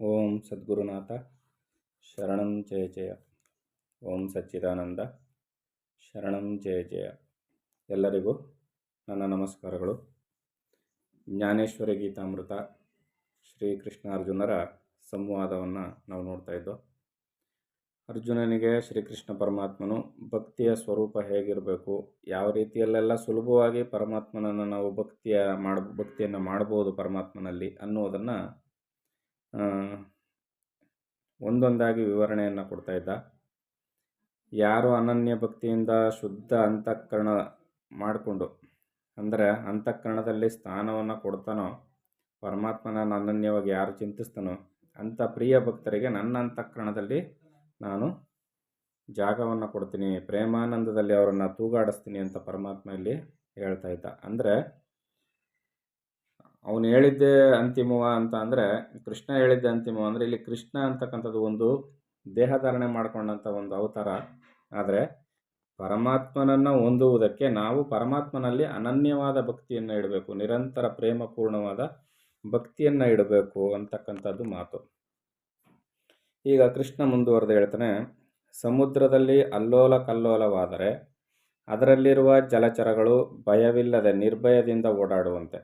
ಓಂ ಸದ್ಗುರುನಾಥ ಶರಣಂ ಜಯ ಜಯ. ಓಂ ಸಚ್ಚಿದಾನಂದ ಶರಣಂ ಜಯ ಜಯ. ಎಲ್ಲರಿಗೂ ನನ್ನ ನಮಸ್ಕಾರಗಳು. ಜ್ಞಾನೇಶ್ವರಿ ಗೀತಾಮೃತ ಶ್ರೀಕೃಷ್ಣ ಅರ್ಜುನರ ಸಂವಾದವನ್ನು ನಾವು ನೋಡ್ತಾ ಇದ್ದೋ. ಅರ್ಜುನನಿಗೆ ಶ್ರೀಕೃಷ್ಣ ಪರಮಾತ್ಮನು ಭಕ್ತಿಯ ಸ್ವರೂಪ ಹೇಗಿರಬೇಕು, ಯಾವ ರೀತಿಯಲ್ಲೆಲ್ಲ ಸುಲಭವಾಗಿ ಪರಮಾತ್ಮನನ್ನು ನಾವು ಭಕ್ತಿಯನ್ನು ಮಾಡ್ಬೋದು ಪರಮಾತ್ಮನಲ್ಲಿ ಅನ್ನೋದನ್ನು ಒಂದೊಂದಾಗಿ ವಿವರಣೆಯನ್ನು ಕೊಡ್ತಾ ಇದ್ದ. ಯಾರು ಅನನ್ಯ ಭಕ್ತಿಯಿಂದ ಶುದ್ಧ ಅಂತಃಕರಣ ಮಾಡಿಕೊಂಡು, ಅಂದರೆ ಅಂತಃಕರಣದಲ್ಲಿ ಸ್ಥಾನವನ್ನು ಕೊಡ್ತಾನೋ, ಪರಮಾತ್ಮನ ಅನನ್ಯವಾಗಿ ಯಾರು ಚಿಂತಿಸ್ತಾನೋ ಅಂಥ ಪ್ರಿಯ ಭಕ್ತರಿಗೆ ನನ್ನ ಅಂತಃಕರಣದಲ್ಲಿ ನಾನು ಜಾಗವನ್ನು ಕೊಡ್ತೀನಿ, ಪ್ರೇಮಾನಂದದಲ್ಲಿ ಅವರನ್ನು ತೂಗಾಡಿಸ್ತೀನಿ ಅಂತ ಪರಮಾತ್ಮ ಇಲ್ಲಿ ಹೇಳ್ತಾ ಇದ್ದ. ಅಂದರೆ ಅವನು ಹೇಳಿದ್ದೇ ಅಂತಿಮವ ಅಂತ ಅಂದರೆ, ಕೃಷ್ಣ ಹೇಳಿದ್ದೆ ಅಂತಿಮವ ಅಂದರೆ, ಇಲ್ಲಿ ಕೃಷ್ಣ ಅಂತಕ್ಕಂಥದ್ದು ಒಂದು ದೇಹಧಾರಣೆ ಮಾಡಿಕೊಂಡಂಥ ಒಂದು ಅವತಾರ. ಆದರೆ ಪರಮಾತ್ಮನನ್ನು ಹೊಂದುವುದಕ್ಕೆ ನಾವು ಪರಮಾತ್ಮನಲ್ಲಿ ಅನನ್ಯವಾದ ಭಕ್ತಿಯನ್ನು ಇಡಬೇಕು, ನಿರಂತರ ಪ್ರೇಮಪೂರ್ಣವಾದ ಭಕ್ತಿಯನ್ನು ಇಡಬೇಕು ಅಂತಕ್ಕಂಥದ್ದು ಮಾತು. ಈಗ ಕೃಷ್ಣ ಮುಂದುವರೆದು ಹೇಳ್ತಾನೆ, ಸಮುದ್ರದಲ್ಲಿ ಅಲ್ಲೋಲ ಕಲ್ಲೋಲವಾದರೆ ಅದರಲ್ಲಿರುವ ಜಲಚರಗಳು ಭಯವಿಲ್ಲದೆ ನಿರ್ಭಯದಿಂದ ಓಡಾಡುವಂತೆ.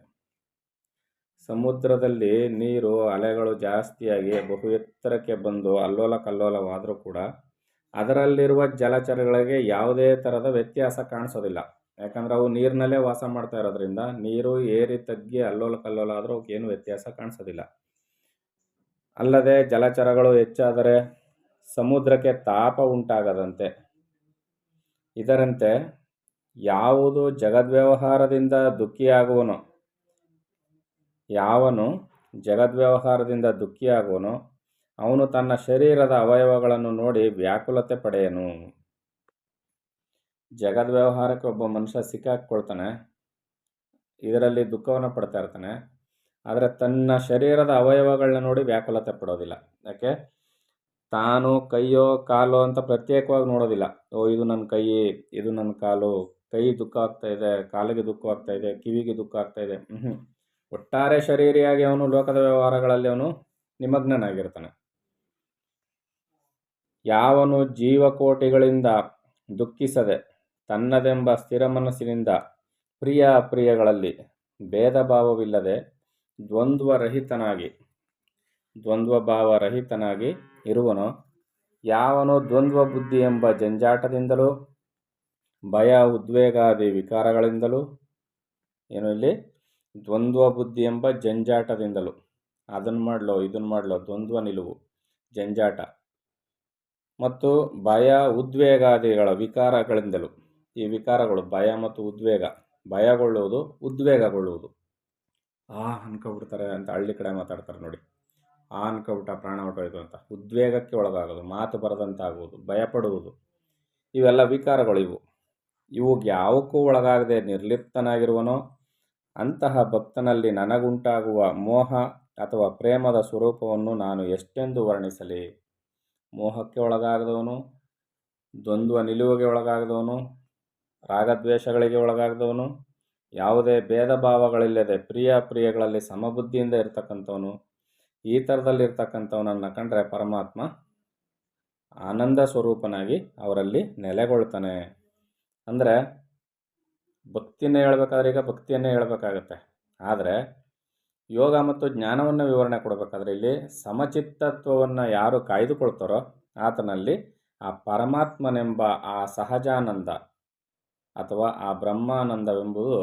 ಸಮುದ್ರದಲ್ಲಿ ನೀರು ಅಲೆಗಳು ಜಾಸ್ತಿಯಾಗಿ ಬಹು ಎತ್ತರಕ್ಕೆ ಬಂದು ಅಲ್ಲೋಲ ಕಲ್ಲೋಲವಾದರೂ ಕೂಡ ಅದರಲ್ಲಿರುವ ಜಲಚರಗಳಿಗೆ ಯಾವುದೇ ಥರದ ವ್ಯತ್ಯಾಸ ಕಾಣಿಸೋದಿಲ್ಲ. ಯಾಕಂದರೆ ಅವು ನೀರಿನಲ್ಲೇ ವಾಸ ಮಾಡ್ತಾ ಇರೋದ್ರಿಂದ ನೀರು ಏರಿ ತಗ್ಗಿ ಅಲ್ಲೋಲ ಕಲ್ಲೋಲ ಆದರೂ ಅವಕ್ಕೇನು ವ್ಯತ್ಯಾಸ ಕಾಣಿಸೋದಿಲ್ಲ. ಅಲ್ಲದೆ ಜಲಚರಗಳು ಹೆಚ್ಚಾದರೆ ಸಮುದ್ರಕ್ಕೆ ತಾಪ ಉಂಟಾಗದಂತೆ. ಇದರಂತೆ ಯಾವುದು ಜಗದ್ವ್ಯವಹಾರದಿಂದ ದುಃಖಿಯಾಗುವನೋ, ಯಾವನು ಜಗದ್ವ್ಯವಹಾರದಿಂದ ದುಃಖಿಯಾಗುವನೋ ಅವನು ತನ್ನ ಶರೀರದ ಅವಯವಗಳನ್ನು ನೋಡಿ ವ್ಯಾಕುಲತೆ ಪಡೆಯನು. ಜಗದ್ವ್ಯವಹಾರಕ್ಕೆ ಒಬ್ಬ ಮನುಷ್ಯ ಸಿಕ್ಕಾಕ್ಕೊಳ್ತಾನೆ, ಇದರಲ್ಲಿ ದುಃಖವನ್ನು ಪಡ್ತಾ ಇರ್ತಾನೆ. ಆದರೆ ತನ್ನ ಶರೀರದ ಅವಯವಗಳನ್ನ ನೋಡಿ ವ್ಯಾಕುಲತೆ ಪಡೋದಿಲ್ಲ. ಯಾಕೆ? ತಾನು ಕೈಯೋ ಕಾಲೋ ಅಂತ ಪ್ರತ್ಯೇಕವಾಗಿ ನೋಡೋದಿಲ್ಲ. ಇದು ನನ್ನ ಕೈ, ಇದು ನನ್ನ ಕಾಲು, ಕೈ ದುಃಖ ಆಗ್ತಾ ಇದೆ, ಕಾಲಿಗೆ ದುಃಖ ಆಗ್ತಾ ಇದೆ, ಕಿವಿಗೆ ದುಃಖ ಆಗ್ತಾ ಇದೆ. ಒಟ್ಟಾರೆ ಶರೀರಿಯಾಗಿ ಅವನು ಲೋಕದ ವ್ಯವಹಾರಗಳಲ್ಲಿ ಅವನು ನಿಮಗ್ನನಾಗಿರ್ತಾನೆ. ಯಾವನು ಜೀವಕೋಟಿಗಳಿಂದ ದುಃಖಿಸದೆ ತನ್ನದೆಂಬ ಸ್ಥಿರ ಮನಸ್ಸಿನಿಂದ ಪ್ರಿಯ ಅಪ್ರಿಯಗಳಲ್ಲಿ ಭೇದ ಭಾವವಿಲ್ಲದೆ ದ್ವಂದ್ವಭಾವರಹಿತನಾಗಿ ಇರುವನೋ, ಯಾವನು ದ್ವಂದ್ವ ಬುದ್ಧಿ ಎಂಬ ಜಂಜಾಟದಿಂದಲೂ ಭಯ ಉದ್ವೇಗಾದಿ ವಿಕಾರಗಳಿಂದಲೂ, ಇಲ್ಲಿ ದ್ವಂದ್ವ ಬುದ್ಧಿ ಎಂಬ ಜಂಜಾಟದಿಂದಲೂ, ಅದನ್ನು ಮಾಡಲೋ ಇದನ್ನು ಮಾಡಲೋ, ದ್ವಂದ್ವ ನಿಲುವು, ಜಂಜಾಟ, ಮತ್ತು ಭಯ ಉದ್ವೇಗಾದಿಗಳ ವಿಕಾರಗಳಿಂದಲೂ. ಈ ವಿಕಾರಗಳು ಭಯ ಮತ್ತು ಉದ್ವೇಗ, ಭಯಗೊಳ್ಳುವುದು, ಉದ್ವೇಗಗೊಳ್ಳುವುದು. ಅನ್ಕೊಬಿಡ್ತಾರೆ ಅಂತ ಹಳ್ಳಿ ಕಡೆ ಮಾತಾಡ್ತಾರೆ ನೋಡಿ, ಅನ್ಕೊಬಿಟ್ಟ ಪ್ರಾಣ ಹೊಟ್ಟೋಯ್ತು ಅಂತ. ಉದ್ವೇಗಕ್ಕೆ ಒಳಗಾಗೋದು, ಮಾತು ಬರದಂತಾಗುವುದು, ಭಯಪಡುವುದು, ಇವೆಲ್ಲ ವಿಕಾರಗಳು. ಇವುಗೆ ಯಾವಕ್ಕೂ ಒಳಗಾಗದೆ ನಿರ್ಲಿಪ್ತನಾಗಿರುವನೋ ಅಂತಹ ಭಕ್ತನಲ್ಲಿ ನನಗುಂಟಾಗುವ ಮೋಹ ಅಥವಾ ಪ್ರೇಮದ ಸ್ವರೂಪವನ್ನು ನಾನು ಎಷ್ಟೆಂದು ವರ್ಣಿಸಲಿ. ಮೋಹಕ್ಕೆ ಒಳಗಾಗದವನು, ದ್ವಂದ್ವ ನಿಲುವಿಗೆ ಒಳಗಾಗದವನು, ರಾಗದ್ವೇಷಗಳಿಗೆ ಒಳಗಾಗದವನು, ಯಾವುದೇ ಭೇದ ಭಾವಗಳಿಲ್ಲದೆ ಪ್ರಿಯ ಪ್ರಿಯಗಳಲ್ಲಿ ಸಮಬುದ್ಧಿಯಿಂದ ಇರ್ತಕ್ಕಂಥವನು, ಈ ಥರದಲ್ಲಿರ್ತಕ್ಕಂಥವನನ್ನು ಕಂಡ್ರೆ ಪರಮಾತ್ಮ ಆನಂದ ಸ್ವರೂಪನಾಗಿ ಅವರಲ್ಲಿ ನೆಲೆಗೊಳ್ತಾನೆ. ಅಂದರೆ ಭಕ್ತಿಯನ್ನೇ ಹೇಳ್ಬೇಕಾದ್ರೆ ಈಗ ಭಕ್ತಿಯನ್ನೇ ಹೇಳಬೇಕಾಗತ್ತೆ. ಆದರೆ ಯೋಗ ಮತ್ತು ಜ್ಞಾನವನ್ನು ವಿವರಣೆ ಕೊಡಬೇಕಾದ್ರೆ ಇಲ್ಲಿ ಸಮಚಿತ್ತತ್ವವನ್ನು ಯಾರು ಕಾಯ್ದುಕೊಳ್ತಾರೋ ಆತನಲ್ಲಿ ಆ ಪರಮಾತ್ಮನೆಂಬ ಆ ಸಹಜಾನಂದ ಅಥವಾ ಆ ಬ್ರಹ್ಮಾನಂದವೆಂಬುದು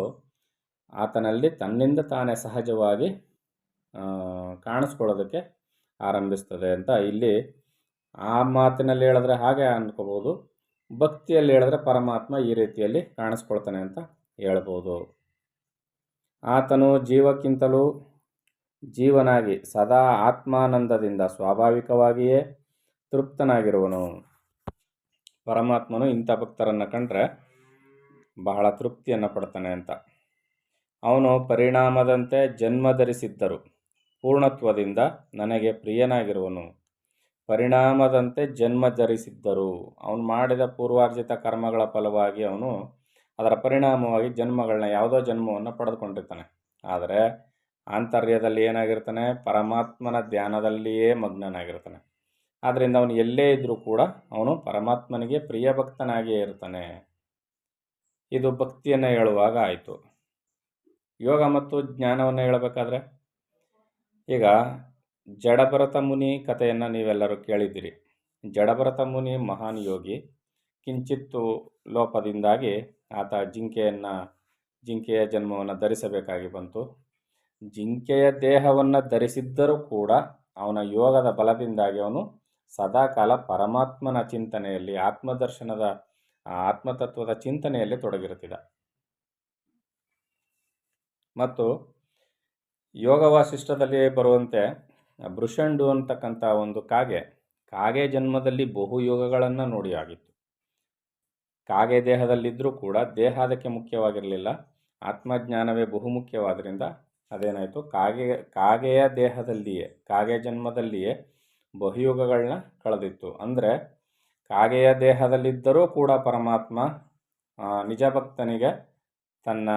ಆತನಲ್ಲಿ ತನ್ನಿಂದ ತಾನೇ ಸಹಜವಾಗಿ ಕಾಣಿಸ್ಕೊಳ್ಳೋದಕ್ಕೆ ಆರಂಭಿಸ್ತದೆ ಅಂತ ಇಲ್ಲಿ ಆ ಮಾತಿನಲ್ಲಿ ಹೇಳಿದ್ರೆ ಹಾಗೆ ಅಂದ್ಕೋಬೋದು. ಭಕ್ತಿಯಲ್ಲಿ ಹೇಳಿದ್ರೆ ಪರಮಾತ್ಮ ಈ ರೀತಿಯಲ್ಲಿ ಕಾಣಿಸ್ಕೊಳ್ತಾನೆ ಅಂತ ಹೇಳ್ಬೋದು. ಆತನು ಜೀವಕ್ಕಿಂತಲೂ ಜೀವನಾಗಿ ಸದಾ ಆತ್ಮಾನಂದದಿಂದ ಸ್ವಾಭಾವಿಕವಾಗಿಯೇ ತೃಪ್ತನಾಗಿರುವನು. ಪರಮಾತ್ಮನು ಇಂಥ ಭಕ್ತರನ್ನು ಕಂಡ್ರೆ ಬಹಳ ತೃಪ್ತಿಯನ್ನು ಪಡ್ತಾನೆ ಅಂತ. ಅವನು ಪರಿಣಾಮದಂತೆ ಜನ್ಮ ಧರಿಸಿದ್ದರು ಪೂರ್ಣತ್ವದಿಂದ ನನಗೆ ಪ್ರಿಯನಾಗಿರುವನು. ಪರಿಣಾಮದಂತೆ ಜನ್ಮ ಧರಿಸಿದ್ದರು, ಅವನು ಮಾಡಿದ ಪೂರ್ವಾರ್ಜಿತ ಕರ್ಮಗಳ ಫಲವಾಗಿ ಅವನು ಅದರ ಪರಿಣಾಮವಾಗಿ ಜನ್ಮಗಳನ್ನ ಯಾವುದೋ ಜನ್ಮವನ್ನು ಪಡೆದುಕೊಂಡಿರ್ತಾನೆ. ಆದರೆ ಆಂತರ್ಯದಲ್ಲಿ ಏನಾಗಿರ್ತಾನೆ, ಪರಮಾತ್ಮನ ಧ್ಯಾನದಲ್ಲಿಯೇ ಮಗ್ನನಾಗಿರ್ತಾನೆ. ಆದ್ದರಿಂದ ಅವನು ಎಲ್ಲೇ ಇದ್ದರೂ ಕೂಡ ಅವನು ಪರಮಾತ್ಮನಿಗೆ ಪ್ರಿಯ ಭಕ್ತನಾಗಿಯೇ ಇರ್ತಾನೆ. ಇದು ಭಕ್ತಿಯನ್ನು ಹೇಳುವಾಗ ಆಯಿತು. ಯೋಗ ಮತ್ತು ಜ್ಞಾನವನ್ನು ಹೇಳಬೇಕಾದ್ರೆ ಈಗ ಜಡಭರತ ಮುನಿ ಕಥೆಯನ್ನು ನೀವೆಲ್ಲರೂ ಕೇಳಿದ್ದೀರಿ. ಜಡಭರತ ಮುನಿ ಮಹಾನ್ ಯೋಗಿ. ಕಿಂಚಿತ್ತು ಲೋಪದಿಂದಾಗಿ ಆತ ಜಿಂಕೆಯ ಜನ್ಮವನ್ನು ಧರಿಸಬೇಕಾಗಿ ಬಂತು. ಜಿಂಕೆಯ ದೇಹವನ್ನು ಧರಿಸಿದ್ದರೂ ಕೂಡ ಅವನ ಯೋಗದ ಬಲದಿಂದಾಗಿ ಅವನು ಸದಾಕಾಲ ಪರಮಾತ್ಮನ ಚಿಂತನೆಯಲ್ಲಿ, ಆತ್ಮತತ್ವದ ಚಿಂತನೆಯಲ್ಲಿ ತೊಡಗಿರುತ್ತಿದ್ದ. ಮತ್ತು ಯೋಗ ವಾಸಿಷ್ಠದಲ್ಲಿ ಬರುವಂತೆ ಬೃಷಂಡು ಅಂತಕ್ಕಂಥ ಒಂದು ಕಾಗೆ ಜನ್ಮದಲ್ಲಿ ಬಹು ಯೋಗಗಳನ್ನು ನೋಡಿ ಆಗಿತ್ತು. ಕಾಗೆ ದೇಹದಲ್ಲಿದ್ದರೂ ಕೂಡ ದೇಹ ಅದಕ್ಕೆ ಮುಖ್ಯವಾಗಿರಲಿಲ್ಲ, ಆತ್ಮಜ್ಞಾನವೇ ಬಹುಮುಖ್ಯವಾದ್ದರಿಂದ ಅದೇನಾಯಿತು, ಕಾಗೆಯ ದೇಹದಲ್ಲಿಯೇ, ಕಾಗೆ ಜನ್ಮದಲ್ಲಿಯೇ ಬಹುಯುಗಗಳನ್ನ ಕಳೆದಿತ್ತು. ಅಂದರೆ ಕಾಗೆಯ ದೇಹದಲ್ಲಿದ್ದರೂ ಕೂಡ ಪರಮಾತ್ಮ ನಿಜ ಭಕ್ತನಿಗೆ ತನ್ನ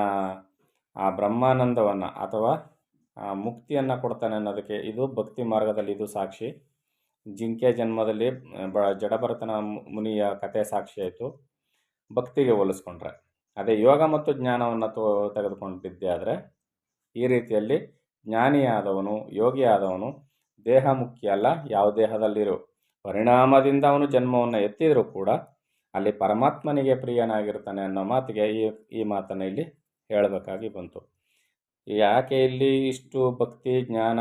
ಆ ಬ್ರಹ್ಮಾನಂದವನ್ನು ಅಥವಾ ಮುಕ್ತಿಯನ್ನು ಕೊಡ್ತಾನೆ ಅನ್ನೋದಕ್ಕೆ ಇದು ಭಕ್ತಿ ಮಾರ್ಗದಲ್ಲಿ ಇದು ಸಾಕ್ಷಿ. ಜಿಂಕೆ ಜನ್ಮದಲ್ಲಿ ಜಡಭರತನ ಮುನಿಯ ಕಥೆ ಸಾಕ್ಷಿ ಆಯಿತು. ಭಕ್ತಿಗೆ ಹೋಲಿಸ್ಕೊಂಡ್ರೆ ಅದೇ ಯೋಗ ಮತ್ತು ಜ್ಞಾನವನ್ನು ತೆಗೆದುಕೊಂಡಿದ್ದೆ ಆದರೆ ಈ ರೀತಿಯಲ್ಲಿ ಜ್ಞಾನಿಯಾದವನು, ಯೋಗಿಯಾದವನು ದೇಹ ಮುಖ್ಯ ಅಲ್ಲ, ಯಾವ ದೇಹದಲ್ಲಿರೋ ಪರಿಣಾಮದಿಂದ ಅವನು ಜನ್ಮವನ್ನು ಎತ್ತಿದರೂ ಕೂಡ ಅಲ್ಲಿ ಪರಮಾತ್ಮನಿಗೆ ಪ್ರಿಯನಾಗಿರ್ತಾನೆ ಅನ್ನೋ ಮಾತಿಗೆ ಈ ಮಾತನ್ನು ಇಲ್ಲಿ ಹೇಳಬೇಕಾಗಿ ಬಂತು. ಯಾಕೆ ಇಲ್ಲಿ ಇಷ್ಟು ಭಕ್ತಿ, ಜ್ಞಾನ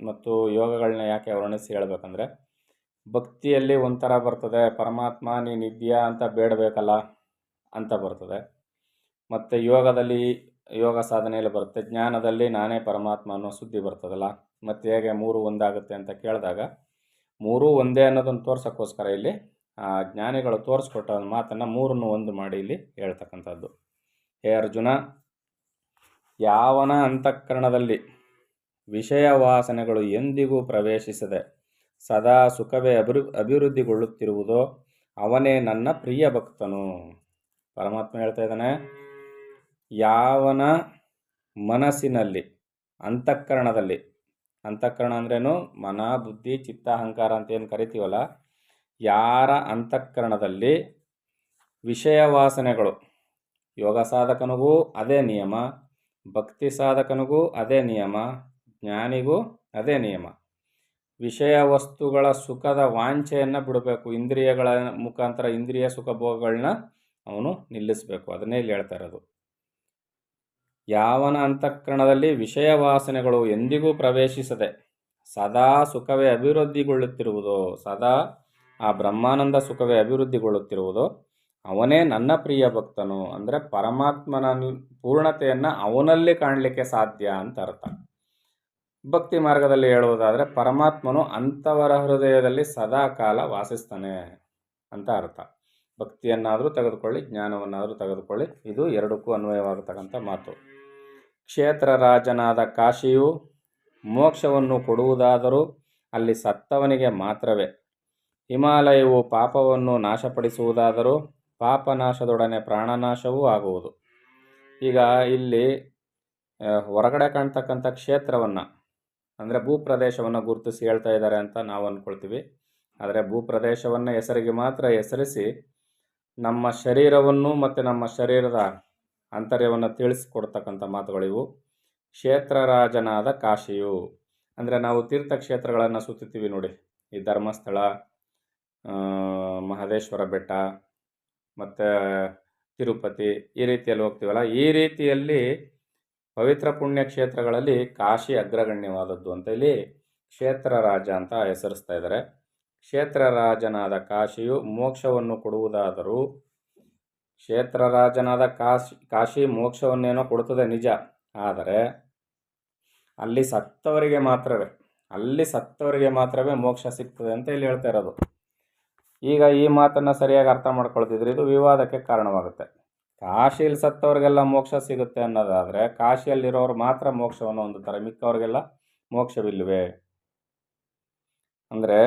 ಮತ್ತು ಯೋಗಗಳನ್ನ ಯಾಕೆ ವರ್ಣಿಸಿ ಹೇಳಬೇಕಂದ್ರೆ, ಭಕ್ತಿಯಲ್ಲಿ ಒಂಥರ ಬರ್ತದೆ, ಪರಮಾತ್ಮ ನೀನಿದ್ಯಾ ಅಂತ ಬೇಡಬೇಕಲ್ಲ ಅಂತ ಬರ್ತದೆ. ಮತ್ತು ಯೋಗ ಸಾಧನೆಯಲ್ಲಿ ಬರುತ್ತೆ, ಜ್ಞಾನದಲ್ಲಿ ನಾನೇ ಪರಮಾತ್ಮ ಅನ್ನೋ ಸುದ್ದಿ ಬರ್ತದಲ್ಲ. ಮತ್ತು ಹೇಗೆ ಮೂರು ಒಂದಾಗುತ್ತೆ ಅಂತ ಕೇಳಿದಾಗ ಮೂರೂ ಒಂದೇ ಅನ್ನೋದನ್ನು ತೋರ್ಸೋಕ್ಕೋಸ್ಕರ ಇಲ್ಲಿ ಜ್ಞಾನಿಗಳು ತೋರಿಸ್ಕೊಟ್ಟ ಒಂದು ಮಾತನ್ನು ಮೂರನ್ನು ಒಂದು ಮಾಡಿ ಇಲ್ಲಿ ಹೇಳ್ತಕ್ಕಂಥದ್ದು. ಹೇ ಅರ್ಜುನ, ಯಾವನ ಅಂತಃಕರಣದಲ್ಲಿ ವಿಷಯ ವಾಸನೆಗಳು ಎಂದಿಗೂ ಪ್ರವೇಶಿಸದೆ ಸದಾ ಸುಖವೇ ಅಭಿವೃದ್ಧಿಗೊಳ್ಳುತ್ತಿರುವುದೋ ಅವನೇ ನನ್ನ ಪ್ರಿಯ ಭಕ್ತನು. ಪರಮಾತ್ಮ ಹೇಳ್ತಾ ಇದ್ದಾನೆ, ಯಾವನ ಮನಸ್ಸಿನಲ್ಲಿ, ಅಂತಃಕರಣದಲ್ಲಿ, ಅಂತಃಕರಣ ಅಂದ್ರೇನು, ಮನ, ಬುದ್ಧಿ, ಚಿತ್ತ, ಅಹಂಕಾರ ಅಂತ ಏನು ಕರಿತೀವಲ್ಲ, ಯಾರ ಅಂತಃಕರಣದಲ್ಲಿ ವಿಷಯ ವಾಸನೆಗಳು, ಯೋಗ ಸಾಧಕನಿಗೂ ಅದೇ ನಿಯಮ, ಭಕ್ತಿ ಸಾಧಕನಿಗೂ ಅದೇ ನಿಯಮ, ಜ್ಞಾನಿಗೂ ಅದೇ ನಿಯಮ. ವಿಷಯ ವಸ್ತುಗಳ ಸುಖದ ವಾಂಛೆಯನ್ನು ಬಿಡಬೇಕು, ಇಂದ್ರಿಯಗಳ ಮುಖಾಂತರ ಇಂದ್ರಿಯ ಸುಖ ಭೋಗಗಳನ್ನ ಅವನು ನಿಲ್ಲಿಸಬೇಕು. ಅದನ್ನೇ ಇಲ್ಲಿ ಹೇಳ್ತಾ ಇರೋದು. ಯಾವನ ಅಂತಃಕರಣದಲ್ಲಿ ವಿಷಯ ವಾಸನೆಗಳು ಎಂದಿಗೂ ಪ್ರವೇಶಿಸದೆ ಸದಾ ಸುಖವೇ ಅಭಿವೃದ್ಧಿಗೊಳ್ಳುತ್ತಿರುವುದೋ, ಸದಾ ಆ ಬ್ರಹ್ಮಾನಂದ ಸುಖವೇ ಅಭಿವೃದ್ಧಿಗೊಳ್ಳುತ್ತಿರುವುದೋ ಅವನೇ ನನ್ನ ಪ್ರಿಯ ಭಕ್ತನು. ಅಂದರೆ ಪರಮಾತ್ಮನ ಪೂರ್ಣತೆಯನ್ನು ಅವನಲ್ಲಿ ಕಾಣಲಿಕ್ಕೆ ಸಾಧ್ಯ ಅಂತ ಅರ್ಥ. ಭಕ್ತಿ ಮಾರ್ಗದಲ್ಲಿ ಹೇಳುವುದಾದರೆ ಪರಮಾತ್ಮನು ಅಂಥವರ ಹೃದಯದಲ್ಲಿ ಸದಾ ಕಾಲ ವಾಸಿಸ್ತಾನೆ ಅಂತ ಅರ್ಥ. ಭಕ್ತಿಯನ್ನಾದರೂ ತೆಗೆದುಕೊಳ್ಳಿ, ಜ್ಞಾನವನ್ನಾದರೂ ತೆಗೆದುಕೊಳ್ಳಿ, ಇದು ಎರಡಕ್ಕೂ ಅನ್ವಯವಾಗತಕ್ಕಂಥ ಮಾತು. ಕ್ಷೇತ್ರ ರಾಜನಾದ ಕಾಶಿಯು ಮೋಕ್ಷವನ್ನು ಕೊಡುವುದಾದರೂ ಅಲ್ಲಿ ಸತ್ತವನಿಗೆ ಮಾತ್ರವೇ. ಹಿಮಾಲಯವು ಪಾಪವನ್ನು ನಾಶಪಡಿಸುವುದಾದರೂ ಪಾಪನಾಶದೊಡನೆ ಪ್ರಾಣನಾಶವೂ ಆಗುವುದು. ಈಗ ಇಲ್ಲಿ ಹೊರಗಡೆ ಕಾಣ್ತಕ್ಕಂಥ ಕ್ಷೇತ್ರವನ್ನು ಅಂದರೆ ಭೂಪ್ರದೇಶವನ್ನು ಗುರುತಿಸಿ ಹೇಳ್ತಾ ಇದ್ದಾರೆ ಅಂತ ನಾವು ಅಂದ್ಕೊಳ್ತೀವಿ. ಆದರೆ ಭೂಪ್ರದೇಶವನ್ನು ಹೆಸರಿಗೆ ಮಾತ್ರ ಹೆಸರಿಸಿ ನಮ್ಮ ಶರೀರವನ್ನು ಮತ್ತು ನಮ್ಮ ಶರೀರದ ಆಂತರ್ಯವನ್ನು ತಿಳಿಸಿಕೊಡ್ತಕ್ಕಂಥ ಮಾತುಗಳಿವು. ಕ್ಷೇತ್ರರಾಜನಾದ ಕಾಶಿಯು ಅಂದರೆ ನಾವು ತೀರ್ಥಕ್ಷೇತ್ರಗಳನ್ನು ಸುತ್ತೀವಿ ನೋಡಿ, ಈ ಧರ್ಮಸ್ಥಳ, ಮಹದೇಶ್ವರ ಬೆಟ್ಟ ಮತ್ತು ತಿರುಪತಿ, ಈ ರೀತಿಯಲ್ಲಿ ಹೋಗ್ತೀವಲ್ಲ, ಈ ರೀತಿಯಲ್ಲಿ ಪವಿತ್ರ ಪುಣ್ಯ ಕ್ಷೇತ್ರಗಳಲ್ಲಿ ಕಾಶಿ ಅಗ್ರಗಣ್ಯವಾದದ್ದು ಅಂತ ಇಲ್ಲಿ ಕ್ಷೇತ್ರರಾಜ ಅಂತ ಹೆಸರಿಸ್ತಾ ಇದ್ದಾರೆ. ಕ್ಷೇತ್ರರಾಜನಾದ ಕಾಶಿಯು ಮೋಕ್ಷವನ್ನು ಕೊಡುವುದಾದರೂ, ಕ್ಷೇತ್ರರಾಜನಾದ ಕಾಶಿ ಮೋಕ್ಷವನ್ನೇನೋ ಕೊಡುತ್ತದೆ ನಿಜ, ಆದರೆ ಅಲ್ಲಿ ಸತ್ತವರಿಗೆ ಮಾತ್ರವೇ ಮೋಕ್ಷ ಸಿಗ್ತದೆ ಅಂತ ಇಲ್ಲಿ ಹೇಳ್ತಾ ಇರೋದು. ಈಗ ಈ ಮಾತನ್ನು ಸರಿಯಾಗಿ ಅರ್ಥ ಮಾಡ್ಕೊಳ್ತಿದ್ರೆ ಇದು ವಿವಾದಕ್ಕೆ ಕಾರಣವಾಗುತ್ತೆ. ಕಾಶಿಯಲ್ಲಿ ಸತ್ತವರಿಗೆಲ್ಲ ಮೋಕ್ಷ ಸಿಗುತ್ತೆ ಅನ್ನೋದಾದರೆ ಕಾಶಿಯಲ್ಲಿರೋರು ಮಾತ್ರ ಮೋಕ್ಷವನ್ನು ಹೊಂದುತ್ತಾರೆ, ಮಿಕ್ಕವರಿಗೆಲ್ಲ ಮೋಕ್ಷವಿಲ್ವೇ? ಅಂದರೆ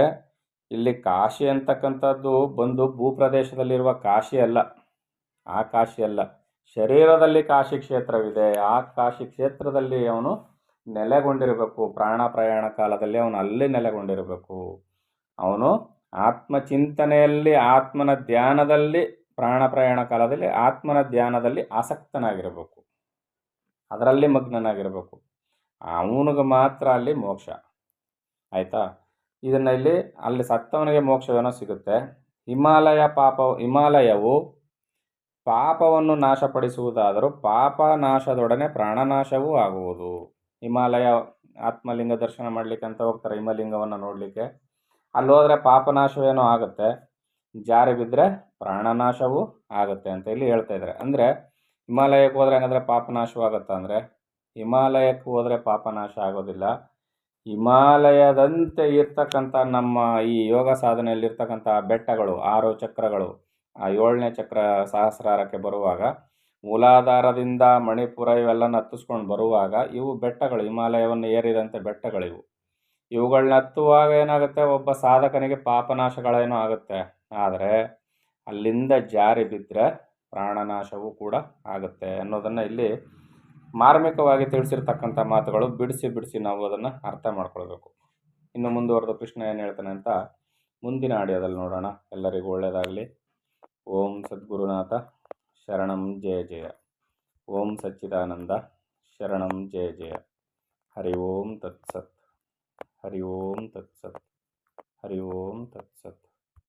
ಇಲ್ಲಿ ಕಾಶಿ ಅಂತಕ್ಕಂಥದ್ದು ಬಂದು ಭೂಪ್ರದೇಶದಲ್ಲಿರುವ ಕಾಶಿ ಅಲ್ಲ, ಆ ಕಾಶಿ ಅಲ್ಲ, ಶರೀರದಲ್ಲಿ ಕಾಶಿ ಕ್ಷೇತ್ರವಿದೆ. ಆ ಕಾಶಿ ಕ್ಷೇತ್ರದಲ್ಲಿ ಅವನು ನೆಲೆಗೊಂಡಿರಬೇಕು. ಪ್ರಾಣ ಪ್ರಯಾಣ ಕಾಲದಲ್ಲಿ ಅವನು ಅಲ್ಲಿ ನೆಲೆಗೊಂಡಿರಬೇಕು. ಅವನು ಆತ್ಮಚಿಂತನೆಯಲ್ಲಿ, ಆತ್ಮನ ಧ್ಯಾನದಲ್ಲಿ, ಪ್ರಾಣ ಪ್ರಯಾಣ ಕಾಲದಲ್ಲಿ ಆತ್ಮನ ಧ್ಯಾನದಲ್ಲಿ ಆಸಕ್ತನಾಗಿರಬೇಕು, ಅದರಲ್ಲಿ ಮಗ್ನನಾಗಿರಬೇಕು. ಅವನಿಗೆ ಮಾತ್ರ ಅಲ್ಲಿ ಮೋಕ್ಷ. ಆಯಿತಾ? ಇದನ್ನು ಇಲ್ಲಿ ಅಲ್ಲಿ ಸತ್ತವನಿಗೆ ಮೋಕ್ಷವೇನೋ ಸಿಗುತ್ತೆ. ಹಿಮಾಲಯವು ಪಾಪವನ್ನು ನಾಶಪಡಿಸುವುದಾದರೂ ಪಾಪ ನಾಶದೊಡನೆ ಪ್ರಾಣನಾಶವೂ ಆಗುವುದು. ಹಿಮಾಲಯ ಆತ್ಮಲಿಂಗ ದರ್ಶನ ಮಾಡಲಿಕ್ಕೆ ಅಂತ ಹೋಗ್ತಾರೆ, ಹಿಮಲಿಂಗವನ್ನು ನೋಡಲಿಕ್ಕೆ. ಅಲ್ಲಿ ಹೋದರೆ ಪಾಪನಾಶವೇನೋ ಆಗುತ್ತೆ, ಜಾರಿ ಬಿದ್ದರೆ ಪ್ರಾಣನಾಶವೂ ಆಗುತ್ತೆ ಅಂತ ಇಲ್ಲಿ ಹೇಳ್ತಾ ಇದ್ದಾರೆ. ಅಂದರೆ ಹಿಮಾಲಯಕ್ಕೆ ಹೋದರೆ ಹಂಗಂದರೆ ಪಾಪನಾಶವಾಗುತ್ತಾ ಅಂದರೆ, ಹಿಮಾಲಯಕ್ಕೆ ಹೋದರೆ ಪಾಪನಾಶ ಆಗೋದಿಲ್ಲ. ಹಿಮಾಲಯದಂತೆ ಇರ್ತಕ್ಕಂಥ ನಮ್ಮ ಈ ಯೋಗ ಸಾಧನೆಯಲ್ಲಿರ್ತಕ್ಕಂಥ ಬೆಟ್ಟಗಳು, 6 ಚಕ್ರಗಳು, ಆ 7ನೇ ಚಕ್ರ ಸಹಸ್ರಾರಕ್ಕೆ ಬರುವಾಗ, ಮೂಲಾಧಾರದಿಂದ ಮಣಿಪುರ ಇವೆಲ್ಲನ ಹತ್ತಿಸ್ಕೊಂಡು ಬರುವಾಗ ಇವು ಬೆಟ್ಟಗಳು, ಹಿಮಾಲಯವನ್ನು ಏರಿದಂತೆ ಬೆಟ್ಟಗಳಿವು. ಇವುಗಳನ್ನ ಹತ್ತುವಾಗ ಏನಾಗುತ್ತೆ, ಒಬ್ಬ ಸಾಧಕನಿಗೆ ಪಾಪನಾಶಗಳೇನೋ ಆಗುತ್ತೆ. ಆದರೆ ಅಲ್ಲಿಂದ ಜಾರಿ ಬಿದ್ದರೆ ಪ್ರಾಣನಾಶವೂ ಕೂಡ ಆಗುತ್ತೆ ಅನ್ನೋದನ್ನು ಇಲ್ಲಿ ಮಾರ್ಮಿಕವಾಗಿ ತಿಳಿಸಿರ್ತಕ್ಕಂಥ ಮಾತುಗಳು. ಬಿಡಿಸಿ ನಾವು ಅದನ್ನು ಅರ್ಥ ಮಾಡ್ಕೊಳ್ಬೇಕು. ಇನ್ನು ಮುಂದುವರೆದು ಕೃಷ್ಣ ಏನು ಹೇಳ್ತಾನೆ ಅಂತ ಮುಂದಿನ ಆಡಿಯೋದಲ್ಲಿ ನೋಡೋಣ. ಎಲ್ಲರಿಗೂ ಒಳ್ಳೆಯದಾಗಲಿ. ಓಂ ಸದ್ಗುರುನಾಥ ಶರಣಂ ಜಯ ಜಯ. ಓಂ ಸಚ್ಚಿದಾನಂದ ಶರಣಂ ಜಯ ಜಯ. ಹರಿ ಓಂ ತತ್ಸತ್. ಹರಿ ಓಂ ತತ್ಸತ್. ಹರಿ ಓಂ ತತ್ಸತ್.